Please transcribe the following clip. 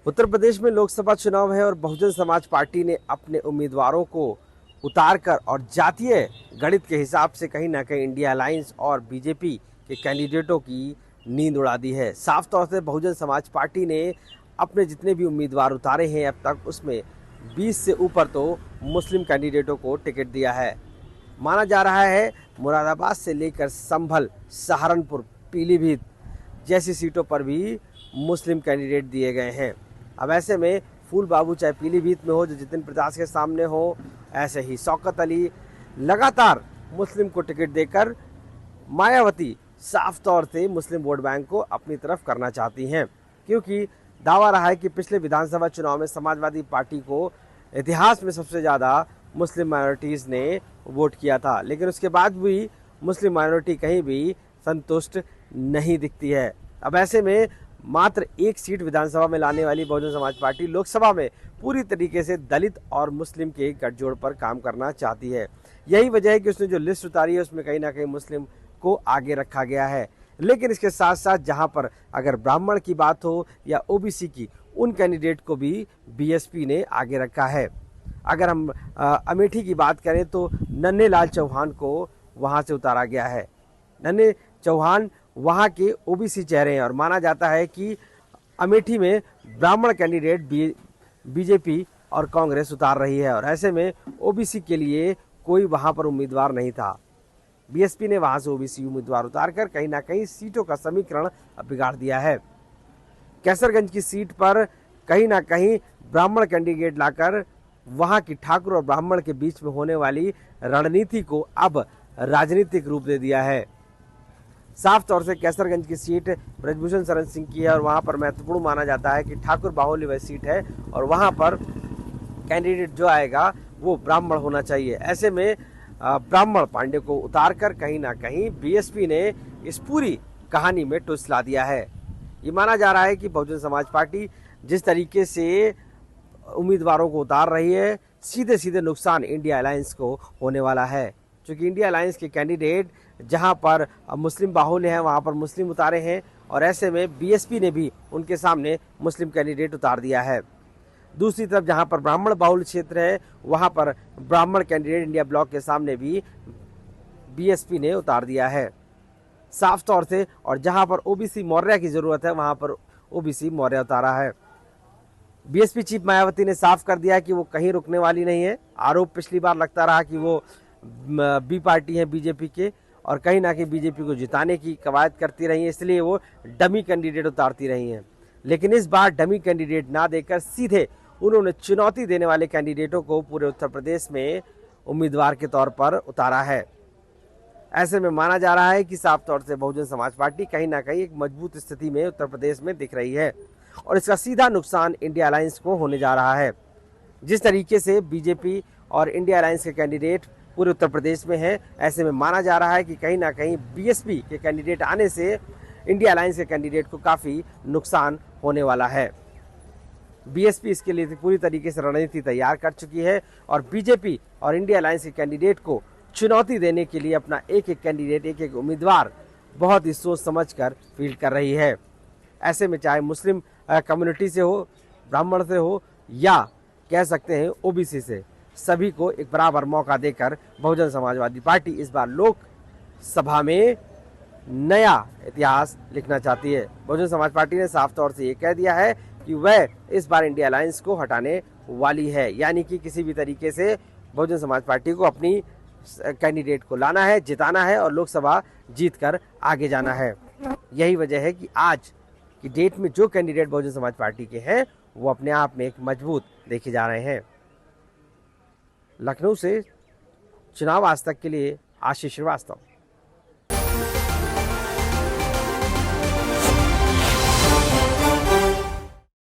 उत्तर प्रदेश में लोकसभा चुनाव है और बहुजन समाज पार्टी ने अपने उम्मीदवारों को उतारकर और जातीय गणित के हिसाब से कहीं ना कहीं इंडिया अलायंस और बीजेपी के कैंडिडेटों की नींद उड़ा दी है। साफ तौर से बहुजन समाज पार्टी ने अपने जितने भी उम्मीदवार उतारे हैं अब तक, उसमें 20 से ऊपर तो मुस्लिम कैंडिडेटों को टिकट दिया है। माना जा रहा है मुरादाबाद से लेकर संभल, सहारनपुर, पीलीभीत जैसी सीटों पर भी मुस्लिम कैंडिडेट दिए गए हैं। अब ऐसे में फूल बाबू चाहे पीलीभीत में हो जो जितिन प्रकाश के सामने हो, ऐसे ही शौकत अली लगातार मुस्लिम को टिकट देकर मायावती साफ तौर से मुस्लिम वोट बैंक को अपनी तरफ करना चाहती हैं, क्योंकि दावा रहा है कि पिछले विधानसभा चुनाव में समाजवादी पार्टी को इतिहास में सबसे ज़्यादा मुस्लिम माइनॉरिटीज़ ने वोट किया था, लेकिन उसके बाद भी मुस्लिम माइनॉरिटी कहीं भी संतुष्ट नहीं दिखती है। अब ऐसे में मात्र एक सीट विधानसभा में लाने वाली बहुजन समाज पार्टी लोकसभा में पूरी तरीके से दलित और मुस्लिम के गठजोड़ पर काम करना चाहती है। यही वजह है कि उसने जो लिस्ट उतारी है उसमें कहीं ना कहीं मुस्लिम को आगे रखा गया है। लेकिन इसके साथ साथ जहां पर अगर ब्राह्मण की बात हो या ओबीसी की, उन कैंडिडेट को भी बीएसपी ने आगे रखा है। अगर हम अमेठी की बात करें तो नन्हे लाल चौहान को वहां से उतारा गया है। नन्हे चौहान वहां के ओबीसी चेहरे हैं और माना जाता है कि अमेठी में ब्राह्मण कैंडिडेट बीजेपी और कांग्रेस उतार रही है और ऐसे में ओबीसी के लिए कोई वहां पर उम्मीदवार नहीं था। बीएसपी ने वहां से ओबीसी उम्मीदवार उतारकर कहीं ना कहीं सीटों का समीकरण बिगाड़ दिया है। कैसरगंज की सीट पर कहीं ना कहीं ब्राह्मण कैंडिडेट लाकर वहां की ठाकुर और ब्राह्मण के बीच में होने वाली रणनीति को अब राजनीतिक रूप दे दिया है। साफ तौर से कैसरगंज की सीट ब्रजभूषण शरण सिंह की है और वहां पर महत्वपूर्ण माना जाता है कि ठाकुर बाहुल्य वह सीट है और वहां पर कैंडिडेट जो आएगा वो ब्राह्मण होना चाहिए। ऐसे में ब्राह्मण पांडे को उतारकर कहीं ना कहीं बीएसपी ने इस पूरी कहानी में ट्विस्ट ला दिया है। ये माना जा रहा है कि बहुजन समाज पार्टी जिस तरीके से उम्मीदवारों को उतार रही है, सीधे सीधे नुकसान इंडिया अलायंस को होने वाला है, क्योंकि इंडिया अलायंस के कैंडिडेट जहां पर मुस्लिम बाहुल्य हैं वहां पर मुस्लिम उतारे हैं और ऐसे में बीएसपी ने भी उनके सामने मुस्लिम कैंडिडेट उतार दिया है। दूसरी तरफ जहां पर ब्राह्मण बाहुल्य क्षेत्र है वहां पर ब्राह्मण कैंडिडेट इंडिया ब्लॉक के सामने भी बीएसपी ने उतार दिया है साफ तौर से। और जहां पर ओबीसी मौर्य की जरूरत है वहां पर ओबीसी मौर्य उतारा है। बीएसपी चीफ मायावती ने साफ कर दिया कि वो कहीं रुकने वाली नहीं है। आरोप पिछली बार लगता रहा कि वो बी पार्टी है बीजेपी के और कहीं ना कहीं बीजेपी को जिताने की कवायद करती रही है, इसलिए वो डमी कैंडिडेट उतारती रही हैं। लेकिन इस बार डमी कैंडिडेट ना देकर सीधे उन्होंने चुनौती देने वाले कैंडिडेटों को पूरे उत्तर प्रदेश में उम्मीदवार के तौर पर उतारा है। ऐसे में माना जा रहा है कि साफ तौर से बहुजन समाज पार्टी कहीं ना कहीं एक मजबूत स्थिति में उत्तर प्रदेश में दिख रही है और इसका सीधा नुकसान इंडिया अलायंस को होने जा रहा है। जिस तरीके से बीजेपी और इंडिया अलायंस के कैंडिडेट पूरे उत्तर प्रदेश में है, ऐसे में माना जा रहा है कि कहीं ना कहीं बीएसपी के कैंडिडेट आने से इंडिया अलायंस के कैंडिडेट को काफ़ी नुकसान होने वाला है। बीएसपी इसके लिए पूरी तरीके से रणनीति तैयार कर चुकी है और बीजेपी और इंडिया अलायंस के कैंडिडेट को चुनौती देने के लिए अपना एक एक कैंडिडेट, एक एक उम्मीदवार बहुत ही सोच समझ कर फील्ड कर रही है। ऐसे में चाहे मुस्लिम कम्युनिटी से हो, ब्राह्मण से हो या कह सकते हैं ओबीसी से, सभी को एक बराबर मौका देकर बहुजन समाजवादी पार्टी इस बार लोकसभा में नया इतिहास लिखना चाहती है। बहुजन समाज पार्टी ने साफ तौर से ये कह दिया है कि वह इस बार इंडिया अलायंस को हटाने वाली है, यानी कि किसी भी तरीके से बहुजन समाज पार्टी को अपनी कैंडिडेट को लाना है, जिताना है और लोकसभा जीतकर आगे जाना है। यही वजह है कि आज की डेट में जो कैंडिडेट बहुजन समाज पार्टी के हैं वो अपने आप में एक मजबूत देखे जा रहे हैं। लखनऊ से चुनाव आज तक के लिए आशीष श्रीवास्तव।